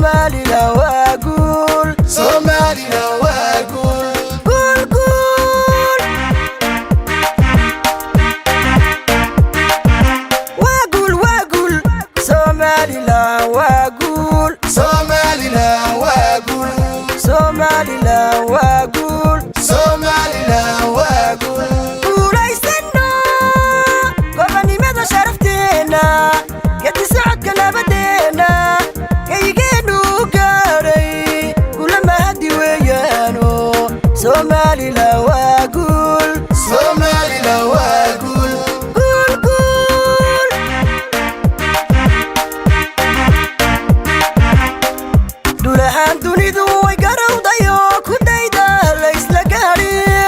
Somaliland واقول Somaliland واقول قول قول واقول Somaliland واقول Somaliland واقول Somaliland واقول Somaliland واقول guulaysano gobonimada sharafteena gedi socodka nabadeena kaygeenu gaaray kula mahadi weeyaano Somaliland واقول Somaliland واقول قول قول دولهان دونيدو way garowdayo ku dayda la isla gaariye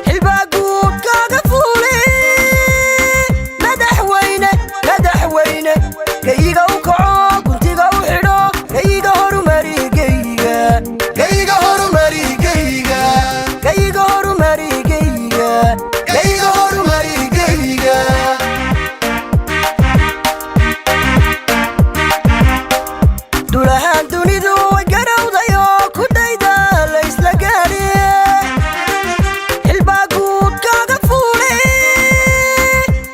xilbaa guud kaaga fuule madaxweyne kayiga u kaco guntiga u xidho kayiga horumari geyga Kayga horumari geyga kayiga horumari geyga Kayga horumari geyga dulahaan dunidu way garowdayo ku dayda la isla gaariye xilbaa guud kaaga fuule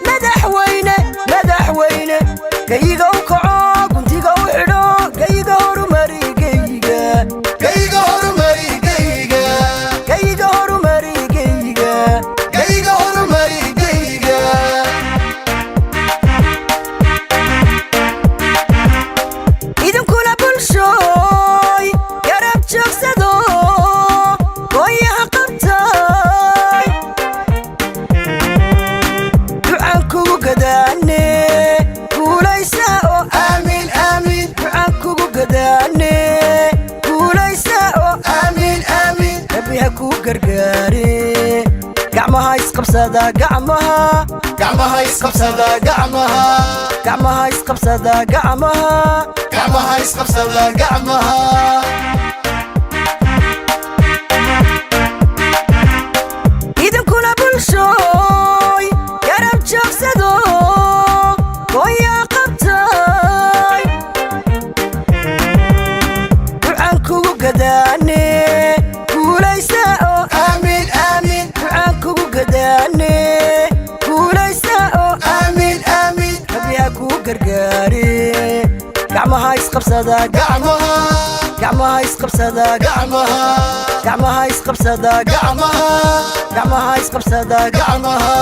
madaxweyne kayiga u kaco guntiga u xidho kayiga horumari geyga Kayga horumari geyga kayiga horumari geyga Kayga horumari geyga idinkuna bulshooy garab joogsado gooyaha qabtay ducaan kugu gadaane guulaysa oo Amin amin ducaan kugu gadaane guulaysa oo amin amin rabbi ha kuu gargaare gacmaha isqabsada gacmaha Gacmaha isqabsada gacmaha gacmaha isqabsada gacmaha Gacmaha isqabsada gacmaha idinkuna bulshooy garab joogsado gooyaa qabtay ducaan kugu gadaane guulaysa oo Amin amin ducaan kugu gadaane guulaysa oo amin amin rabbi ha kuu gargaare gacmaha isqabsada gacmaha gacmaha isqabsada gacmaha gacmaha isqabsada gacmaha gacmaha isqabsada gacmaha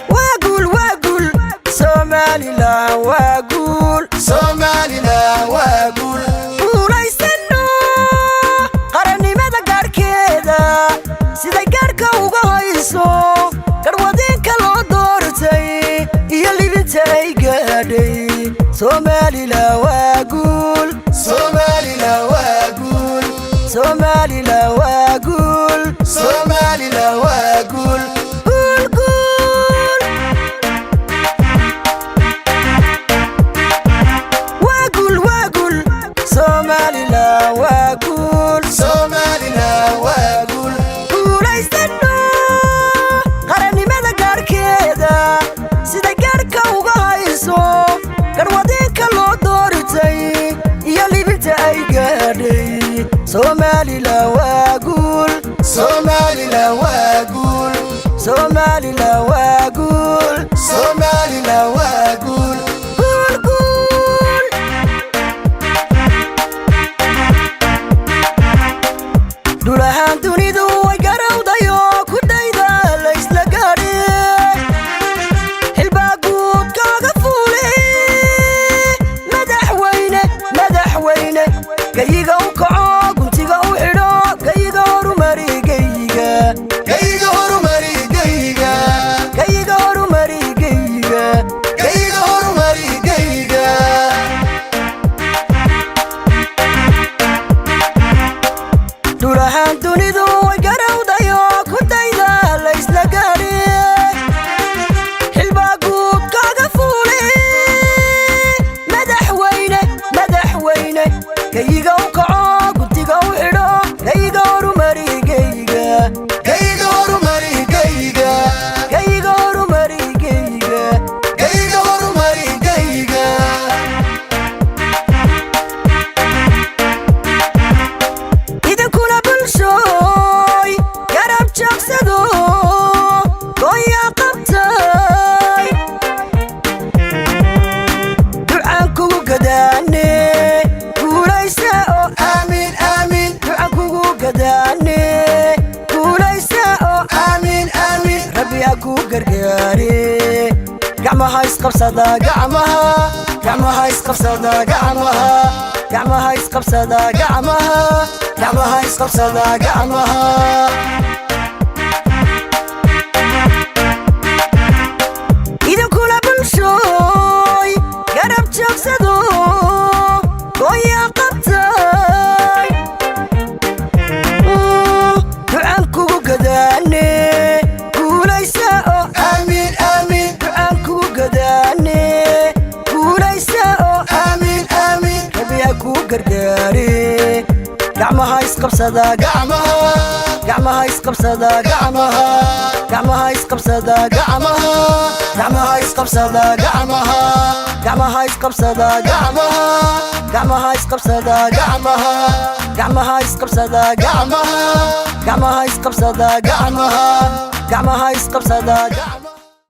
واقول Somaliland واقول Somaliland واقول guulaysano qarannimada gaarhkeeda siday gaarhka uga hayso garwadeenka loo doortay iyo libinta ay gaadhay Somaliland واقول Somaliland واقول Somaliland واقول Somaliland واقول قول قول واقول Somaliland واقول Somaliland واقول guulaysano qarannimada gaarhkeeda sida gaarhka uga hayso garwadeenka loo doortay iyo libinta ay gaadhay Somaliland واقول Somaliland واقول Somaliland واقول Somaliland واقول قول قول dulahaan dunidu way garowdayo ku dayda la isla gaadhiye xilbaa guud kaaga fuule madaxweyne kayiga u kaco guntiga u xidho kayiga horumari geyga Kayga horumari geyga kayiga horumari geyga Kayga horumari geyga dunidu way garawdayo ku dayda la isla gaari xilbaa guud kaaga fuuli madaxweyne gayiga u kaco gutiga u xidho gayiga horumari gayiga gayiga horumari gayiga gayiga horumari gayiga gayiga horumari gayiga idinkuna bulshooy garab joogsado gooya qabtay ducaan kugu gadaane guulaysa oo aamin aamin ducaan kugu gadaane guulaysa oo aamin aamin rabbi ha kuu gargaare gacmaha isqabsada gacmaha isqabsada gacmaha isqabsada gacmaha isqabsada gacmaha idinkuna bulshooy garab joogsado gooya qabtay ducaan kugu gadaane guulaysa oo aamin aamin ducaan kugu gadaane guulaysa oo aamin aamin rabbi ha kuu gargaare gacmaha isqabsada gacmaha isqabsada gacmaha isqabsada gacmaha isqabsada gacmaha isqabsada gacmaha isqabsada gacmaha isqabsada gacmaha isqabsada gacmaha isqabsada